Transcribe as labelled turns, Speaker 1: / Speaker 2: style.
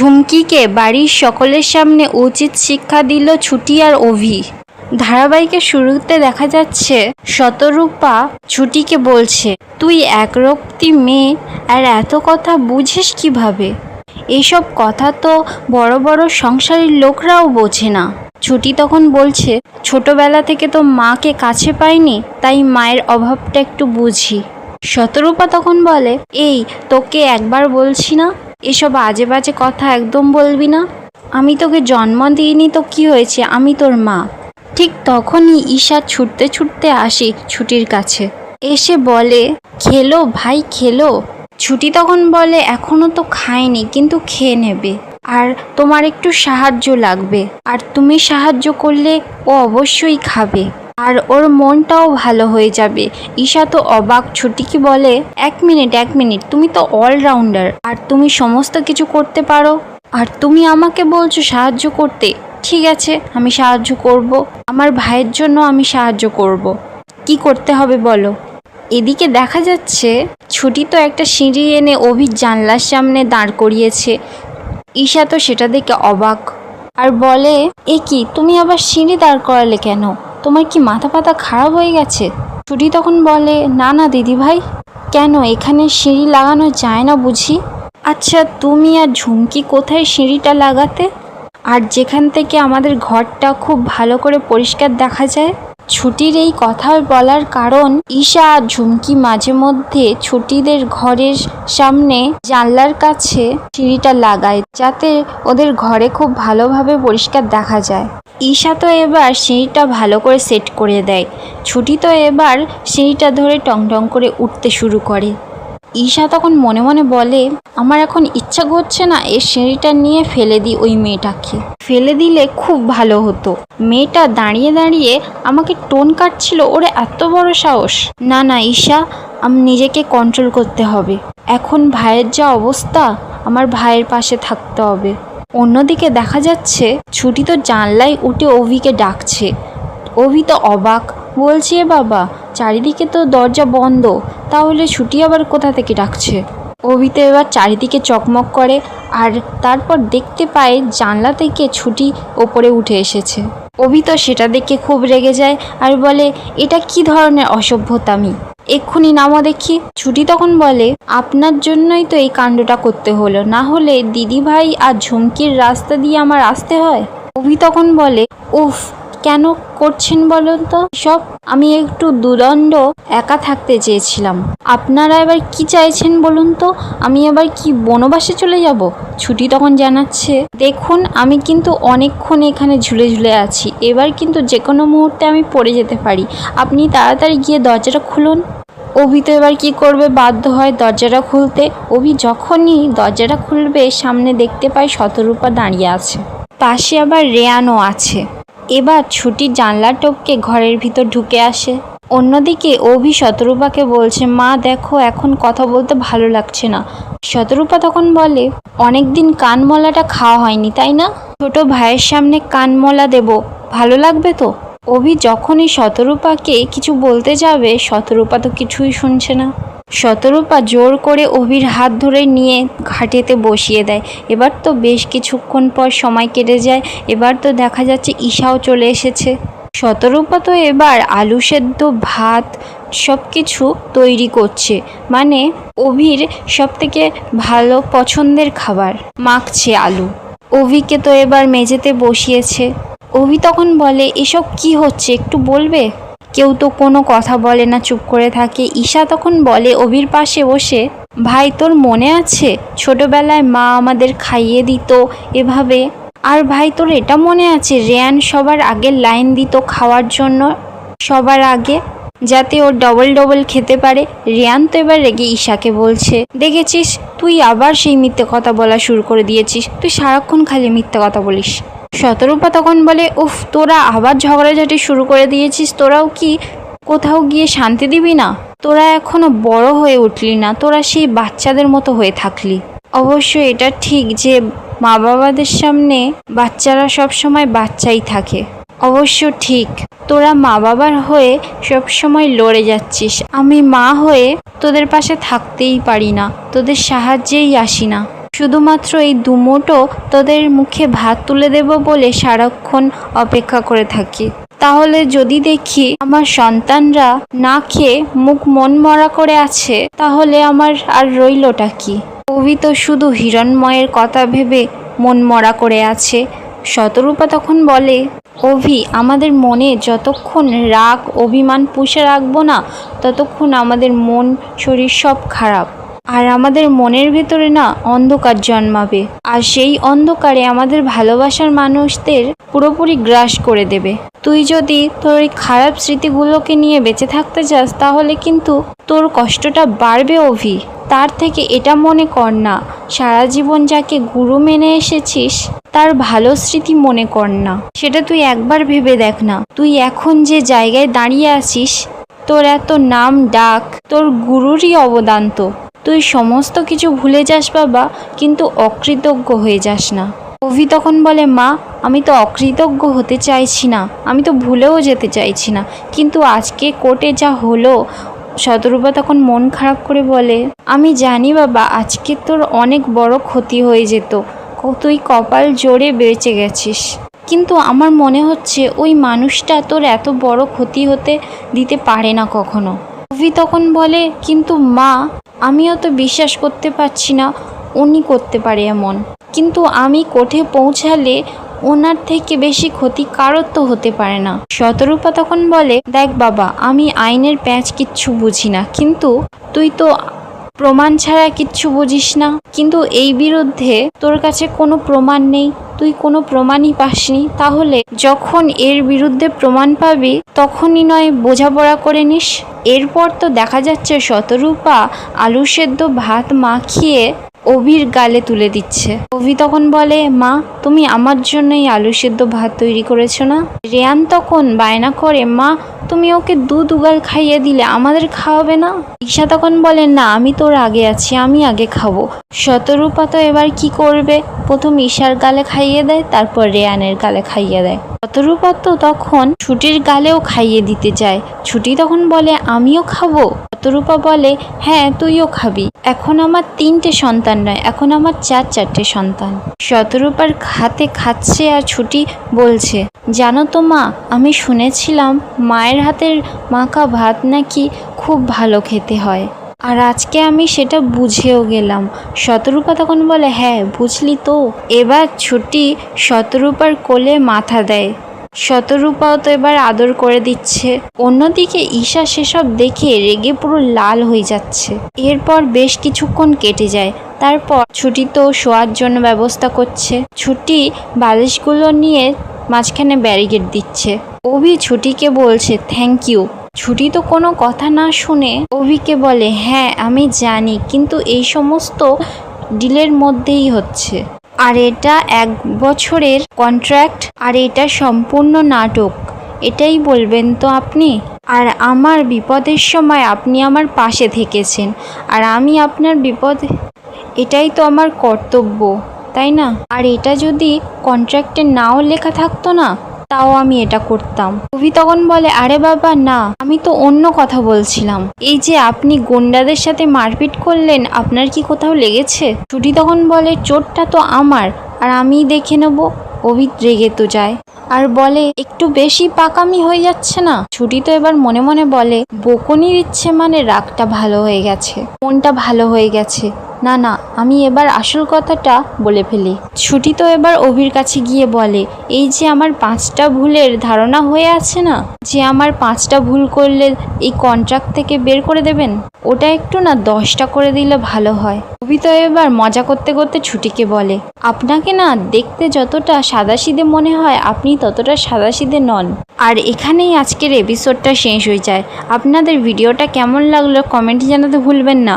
Speaker 1: ঝুমকিকে বাড়ির সকলের সামনে উচিত শিক্ষা দিল ছুটি আর অভি। ধারাবাহিকের শুরুতে দেখা যাচ্ছে শতরূপা ছুটিকে বলছে, তুই একরত্তি মেয়ে আর এত কথা বুঝিস কিভাবে? এইসব কথা তো বড় বড় সংসারের লোকরাও বোঝে না। ছুটি তখন বলছে, ছোটবেলা থেকে তো মাকে কাছে পাইনি, তাই মায়ের অভাবটা একটু বুঝি। শতরূপা তখন বলে, এই তোকে একবার বলছি না, এসব আজে বাজে কথা একদম বলবি না। আমি তোকে জন্ম দিইনি তো কি হয়েছে, আমি তোর মা। ঠিক তখনই ঈশা ছুটতে ছুটতে আসে ছুটির কাছে, এসে বলে, খেলো ভাই খেলো। ছুটি তখন বলে, এখনো তো খায়নি, কিন্তু খেয়ে নেবে, আর তোমার একটু সাহায্য লাগবে, আর তুমি সাহায্য করলে ও অবশ্যই খাবে, আর ওর মনটাও ভালো হয়ে যাবে। ঈশা তো অবাক, ছুটিকে বলে, এক মিনিট, তুমি তো অলরাউন্ডার, আর তুমি সমস্ত কিছু করতে পারো, আর তুমি আমাকে বলছো সাহায্য করতে। ঠিক আছে, আমি সাহায্য করব, আমার ভাইয়ের জন্য আমি সাহায্য করব। কি করতে হবে বলো। এদিকে দেখা যাচ্ছে ছুটি তো একটা সিঁড়ি এনে অভির জানলার সামনে দাঁড় করিয়েছে। ঈশা তো সেটা দেখে অবাক আর বলে, এ কি, তুমি আবার সিঁড়ি দাঁড় করালে কেন? তোমার কি মাথা পাতা খারাপ হয়ে গেছে? ছুটি তখন বলে, না দিদি ভাই, কেন এখানে সিঁড়ি লাগানো যায় না বুঝি? আচ্ছা তুমি আর ঝুমকি কোথায় সিঁড়িটা লাগাতে, আর যেখান থেকে আমাদের ঘরটা খুব ভালো করে পরিষ্কার দেখা যায়? ছুটির এই কথা বলার কারণ, ঈশা আর ঝুমকি মাঝে মধ্যে ছুটিদের ঘরের সামনে জানলার কাছে সিঁড়িটা লাগায়, যাতে ওদের ঘরে খুব ভালোভাবে পরিষ্কার দেখা যায়। ঈশা তো এবার সিঁড়িটা ভালো করে সেট করে দেয়। ছুটি তো এবার সিঁড়িটা ধরে টং টং করে উঠতে শুরু করে। ঈশা তখন মনে মনে বলে, আমার এখন ইচ্ছা করছে না এই সিঁড়িটা নিয়ে ফেলে দিই ওই মেয়েটাকে। ফেলে দিলে খুব ভালো হতো। মেয়েটা দাঁড়িয়ে দাঁড়িয়ে আমাকে টোন কাটছিল, ওর এত বড় সাহস। না ঈশা, আমি নিজেকে কন্ট্রোল করতে হবে। এখন ভাইয়ের যা অবস্থা, আমার ভাইয়ের পাশে থাকতে হবে। অন্যদিকে দেখা যাচ্ছে ছুটি তো জানলায় উঠে অভিকে ডাকছে। অভি তো অবাক, বলছে, বাবা চারিদিকে তো দরজা বন্ধ, তাহলে ছুটি আবার কোথা থেকে ডাকছে? অভি তো এবার চারিদিকে চকমক করে, আর তারপর দেখতে পায় জানলা থেকে ছুটি ওপরে উঠে এসেছে। অভি তো সেটা দেখে খুব রেগে যায় আর বলে, এটা কি ধরনের অসভ্যতামি, এক্ষুনি নামো দেখি। ছুটি তখন বলে, আপনার জন্যই তো এই কাণ্ডটা করতে হলো, না হলে দিদিভাই আর ঝুমকির রাস্তা দিয়ে আমার আসতে হয়। অভি তখন বলে, উফ, কেন করছেন বলুন তো সব? আমি একটু দুদণ্ড একা থাকতে চেয়েছিলাম, আপনারা এবার কি চাইছেন বলুন তো? আমি এবার কি বনবাসে চলে যাব? ছুটি তখন জানাচ্ছে, দেখুন আমি কিন্তু অনেকক্ষণ এখানে ঝুলে ঝুলে আছি, এবার কিন্তু যে কোনো মুহূর্তে আমি পড়ে যেতে পারি, আপনি তাড়াতাড়ি গিয়ে দরজাটা খুলুন। অভি তো এবার কি করবে, বাধ্য হয় দরজাটা খুলতে। অভি যখনই দরজাটা খুলবে, সামনে দেখতে পায় শতরূপা দাঁড়িয়ে আছে, পাশে আবার রেয়ানও আছে। এবার ছুটির জানলা টপকে ঘরের ভিতর ঢুকে আসে। অন্যদিকে অভি শতরূপাকে বলছে, মা দেখো এখন কথা বলতে ভালো লাগছে না। শতরূপা তখন বলে, অনেকদিন কানমলাটা খাওয়া হয়নি তাই না? ছোট ভাইয়ের সামনে কানমলা দেব, ভালো লাগবে তো? অভি যখনই শতরূপাকে কিছু বলতে যাবে, শতরূপা তো কিছুই শুনছে না। শতরূপা জোর করে অভির হাত ধরে নিয়ে ঘাটেতে বসিয়ে দেয়। এবার তো বেশ কিছুক্ষণ পর সময় কেটে যায়। এবার তো দেখা যাচ্ছে ঈশাও চলে এসেছে। শতরূপা তো এবার আলু সেদ্ধ, ভাত সব কিছু তৈরি করছে, মানে অভির সব থেকে ভালো পছন্দের খাবার, মাখছে আলু। অভিকে তো এবার মেঝেতে বসিয়েছে। অভি তখন বলে, এসব কি হচ্ছে একটু বলবে? কেউ তো কোনো কথা বলে না, চুপ করে থাকে। ঈশা তখন বলে অভির পাশে বসে, ভাই তোর মনে আছে ছোটবেলায় মা আমাদের খাইয়ে দিত এভাবে? আর ভাই তোর এটা মনে আছে রেয়ান সবার আগে লাইন দিত খাওয়ার জন্য, সবার আগে, যাতে ও ডবল খেতে পারে? রেয়ান তো এবার রেগে ঈশাকে বলছে, দেখেছিস তুই আবার সেই মিথ্যে কথা বলা শুরু করে দিয়েছিস, তুই সারাক্ষণ খালি মিথ্যে কথা বলিস। শতরূপা তখন বলে, উফ, তোরা আবার ঝগড়াঝাটি শুরু করে দিয়েছিস, তোরাও কি কোথাও গিয়ে শান্তি দিবি না? তোরা এখনো বড় হয়ে উঠলি না, তোরা সেই বাচ্চাদের মতো হয়ে থাকলি। অবশ্য এটা ঠিক যে মা বাবাদের সামনে বাচ্চারা সব সময় বাচ্চাই থাকে, অবশ্য ঠিক। তোরা মা বাবার হয়ে সব সময় লড়ে যাচ্ছিস, আমি মা হয়ে তোদের পাশে থাকতেই পারি না, তোদের সাহায্যেই আসি না। শুধুমাত্র এই দুমুঠো তোদের মুখে ভাত তুলে দেব বলে সারাক্ষণ অপেক্ষা করে থাকি। তাহলে যদি দেখি আমার সন্তানরা না খেয়ে মুখ মন মরা করে আছে, তাহলে আমার আর রইলটা কি? অভি তো শুধু হিরণময়ের কথা ভেবে মন মরা করে আছে। শতরূপা তখন বলে, অভি, আমাদের মনে যতক্ষণ রাগ অভিমান পুষে রাখবো না, ততক্ষণ আমাদের মন শরীর সব খারাপ। আর আমাদের মনের ভেতরে না অন্ধকার জন্মাবে, আর সেই অন্ধকারে আমাদের ভালোবাসার মানুষদের পুরোপুরি গ্রাস করে দেবে। তুই যদি তোর এই খারাপ স্মৃতিগুলোকে নিয়ে বেঁচে থাকতে চাস, তাহলে কিন্তু তোর কষ্টটা বাড়বে অভি। তার থেকে এটা মনে কর না, সারা জীবন যাকে গুরু মেনে এসেছিস তার ভালো স্মৃতি মনে কর না। সেটা তুই একবার ভেবে দেখ না, তুই এখন যে জায়গায় দাঁড়িয়ে আছিস, তোর এত নাম ডাক তোর গুরুরই অবদান। তো তুই সমস্ত কিছু ভুলে যাস বাবা, কিন্তু অকৃতজ্ঞ হয়ে যাস না। অভি তখন বলে, মা, আমি তো অকৃতজ্ঞ হতে চাইছি না, আমি তো ভুলেও যেতে চাইছি না, কিন্তু আজকে কোর্টে যা হলো। শতরূপা তখন মন খারাপ করে বলে, আমি জানি বাবা, আজকে তোর অনেক বড় ক্ষতি হয়ে যেত, তুই কপাল জোরে বেঁচে গেছিস, কিন্তু আমার মনে হচ্ছে ওই মানুষটা তোর এত বড় ক্ষতি হতে দিতে পারে না কখনো। অভি তখন বলে, কিন্তু মা, আমিও তো বিশ্বাস করতে পারছি না উনি করতে পারে এমন, কিন্তু আমি কোর্টে পৌঁছালে ওনার থেকে বেশি ক্ষতি কারোর তো হতে পারে না। শতরূপা তখন বলে, দেখ বাবা, আমি আইনের প্যাঁচ কিচ্ছু বুঝি না, কিন্তু তুই তো প্রমাণ ছাড়া কিচ্ছু বুঝিস না, কিন্তু এই বিরুদ্ধে তোর কাছে কোনো প্রমাণ নেই, তুই কোনো প্রমাণই পাসনি, তাহলে যখন এর বিরুদ্ধে প্রমাণ পাবি তখনই নয় বোঝাপড়া করে নিস। এরপর তো দেখা যাচ্ছে শতরূপা আলু সেদ্ধ ভাত মাখিয়ে অভির গালে তুলে দিচ্ছে। অভি তখন বলে, মা, তুমি আমার জন্যই আলু সেদ্ধ ভাত তৈরি করেছো না? রেয়ান তখন বায়না করে, মা, তুমি ওকে দুধ উগাল খাইয়ে দিলে, আমাদের খাওয়াবে না? ঈশা তখন বলে, না, আমি তোর আগে আছি, আমি আগে খাবো। শতরূপা তো এবার কি করবে, প্রথম ঈশার গালে খাইয়ে দেয়, তারপর রেয়ানের গালে খাইয়ে দেয়। শতরূপা তো তখন ছুটির গালেও খাইয়ে দিতে চায়। ছুটি তখন বলে, আমিও খাবো। শতরূপা বলে, হ্যাঁ, তুইও খাবি। এখন আমার 3টে সন্তান নয়, এখন আমার 4 সন্তান। শতরূপার হাতে খাচ্ছে আর ছুটি বলছে, জানো তো মা, আমি শুনেছিলাম মায়ের হাতের মাখা ভাত নাকি খুব ভালো খেতে হয়, আর আজকে আমি সেটা বুঝেও গেলাম। শতরূপা তখন বলে, হ্যাঁ, বুঝলি তো। এবার ছুটি শতরূপার কোলে মাথা দেয়। শতরূপাও তো এবার আদর করে দিচ্ছে। অন্যদিকে ঈশা সেসব দেখে রেগে পুরো লাল হয়ে যাচ্ছে। এরপর বেশ কিছুক্ষণ কেটে যায়। তারপর ছুটি তো শোয়ার জন্য ব্যবস্থা করছে। ছুটি বালিশগুলো নিয়ে মাঝখানে ব্যারিকেড দিচ্ছে। অভি ছুটিকে বলছে, থ্যাংক ইউ। ছুটি তো কোনো কথা না শুনে অভিকে বলে, হ্যাঁ, আমি জানি, কিন্তু এই সমস্ত ডিলের মধ্যেই হচ্ছে, আর এটা 1 বছরের কন্ট্রাক্ট, আর এটা সম্পূর্ণ নাটক, এটাই বলবেন তো আপনি? আর আমার বিপদের সময় আপনি আমার পাশে থেকেছেন, আর আমি আপনার বিপদে, এটাই তো আমার কর্তব্য, তাই না? আর এটা যদি কন্ট্রাক্টে নাও লেখা থাকতো না, তাও আমি এটা করতাম। অভি তখন বলে, আরে বাবা, না, আমি তো অন্য কথা বলছিলাম। এই যে আপনি গুন্ডাদের সাথে মারপিট করলেন, আপনার কি কোথাও লেগেছে? ছুটি তখন বলে, চোটটা তো আমার, আর আমিই দেখে নেব। অভি রেগে তো যায় আর বলে, একটু বেশি পাকামি হয়ে যাচ্ছে না? ছুটি তো এবার মনে মনে বলে, বকুনি দিচ্ছে মানে রাগটা ভালো হয়ে গেছে, মনটা ভালো হয়ে গেছে, না না, আমি এবার আসল কথাটা বলে ফেলি। ছুটি তো এবার অভির কাছে গিয়ে বলে, এই যে আমার 5টা ভুলের ধারণা হয়ে আছে না, যে আমার 5টা ভুল করলে এই কন্ট্রাক্ট থেকে বের করে দেবেন, ওটা একটু না 10টা করে দিলে ভালো হয়। অভি তো এবার মজা করতে করতে ছুটিকে বলে, আপনাকে না দেখতে যতটা সাদাসিধে মনে হয়, আপনি ততটা সাদাসিধে নন। আর এখানেই আজকের এপিসোডটা শেষ হয়ে যায়। আপনাদের ভিডিওটা কেমন লাগলো কমেন্টে জানাতে ভুলবেন না।